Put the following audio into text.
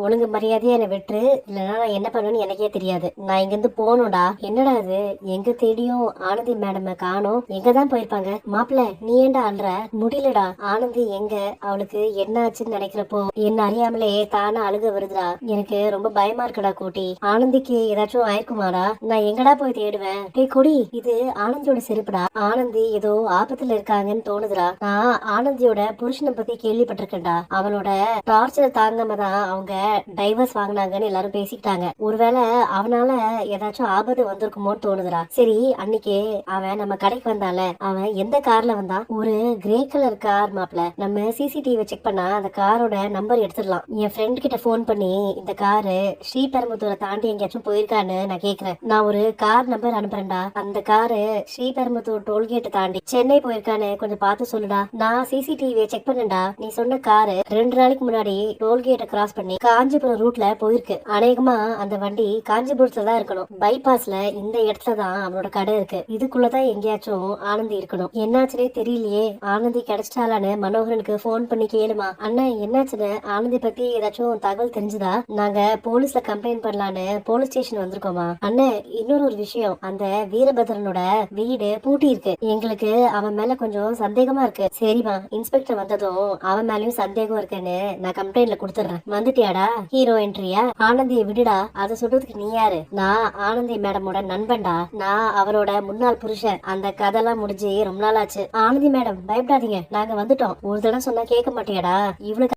ஒழுங்கு மரியாதையா என்னை விட்டுரு, இல்லைன்னா நான் என்ன பண்ணுவேன்னு எனக்கே தெரியாது. நான் இங்கிருந்து போகணும்டா. என்னடா இது, எங்க தேடியும் ஆனந்தி மேடம் காணோம். எங்கதான் போயிருப்பாங்க? மாப்பிள்ள நீ ஏன்டா அல்ற? முடியலடா. ஆனந்தி எங்க? அவளுக்கு என்ன ஆச்சுன்னு நினைக்கிறப்போ என்ன அறியாமலே தானே அழுக வருதுடா. எனக்கு ரொம்ப பயமா இருக்குடா கூட்டி. ஆனந்திக்கு ஏதாச்சும் ஆயிருக்குமாடா? நான் எங்கடா போய் தேடுவேன்? டேய் கொடி, இது ஆனந்தியோட செருப்புடா. ஆனந்தி ஏதோ ஆபத்துல இருக்காங்கன்னு தோணுதுடா. நான் ஆனந்தியோட புருஷனை பத்தி கேள்விப்பட்டிருக்கேன்டா. அவனோட டார்ச்சர் தாங்காம தான் அவங்க டைவர்ஸ் வாங்கினாங்கன்னு எல்லாரும் பேசிக்கிட்டாங்க. ஒருவேளை அவனால ஏதாச்சும் ஆபத்து வந்திருக்குமோன்னு தோணுதுடா. சரி, அன்னைக்கு அவன் நம்ம கடைக்கு வந்தால, அவன் எந்த கார்ல வந்தான்? ஒரு கிரே கலர் கார் மாப்ள. நம்ம சிசிடிவி செக் பண்ணா அந்த காரோட நம்பர் எடுத்துடலாம். என் ஃப்ரெண்ட் கிட்ட போன் பண்ணி இந்த காரு ஸ்ரீபெரும்புத்தூரை தாண்டி எங்கேயாச்சும் போயிருக்கான்னு நான் கேக்குறேன். நான் ஒரு கார் நம்பர் அனுப்புறேன்டா. அந்த காரு ஸ்ரீபெரும்புத்தூர் டோல்கேட் தாண்டி சென்னை போயிருக்கான்னு கொஞ்சம் பார்த்து சொல்லுடா. நான் சிசிடிவியை செக் பண்ணேன்டா. நீ சொன்ன காரு 2 நாளைக்கு முன்னாடி டோல்கேட்டை கிராஸ் பண்ணி காஞ்சிபுரம் ரூட்ல போயிருக்கு. அநேகமா அந்த வண்டி காஞ்சிபுரத்துல தான் இருக்கணும். பைபாஸ்ல இந்த இடத்துல தான் அவனோட கடை இருக்கு. இதுக்குள்ளதான் எங்கேயாச்சும் ஆனந்தி இருக்கணும். என்னாச்சுனே தெரியலையே. ஆனந்தி கிடைச்சிட்டாலான்னு மனோகரனுக்கு போன் பண்ணி கேளுமா. அண்ணன் என்னாச்சுன்னு, ஆனந்தி பத்தி ஏதாச்சும் தகவல் தெரிஞ்சுதா? நாங்க போலீஸ்ல கம்ப்ளைண்ட் பண்ணலான்னு போலீஸ் ஸ்டேஷன் வந்திருக்கோமா. அண்ணன் இன்னொரு ஒரு விஷயம், அந்த வீரபத்ரனோட வீடு பூட்டி இருக்கு. எங்களுக்கு அவன் மேல கொஞ்சம் சந்தேகமா இருக்கு. சரிமா, இன்ஸ்பெக்டர் வந்ததும் அவன் மேலயும் சந்தேகம் இருக்குன்னு நான் கம்ப்ளைண்ட்ல கொடுத்துறேன். வந்துட்டியாடா? ஹீரோ என்ட்ரியா? ஆனந்தியை விடுடா. அதை சொல்றதுக்கு நீ யாரு? நான் ஆனந்தி மேடமோட நண்பன்டா. நான் அவரோட முன்னாள் புருஷன். அந்த கதைலாம் முடிஞ்சு ரொம்ப நாள் ஆச்சு. ஆனந்தி மேடம் பயப்படாதீங்க, நாங்க வந்துட்டோம். ஒரு தடவை சொன்னா கேட்க மாட்டியாடா? இவளுக்கு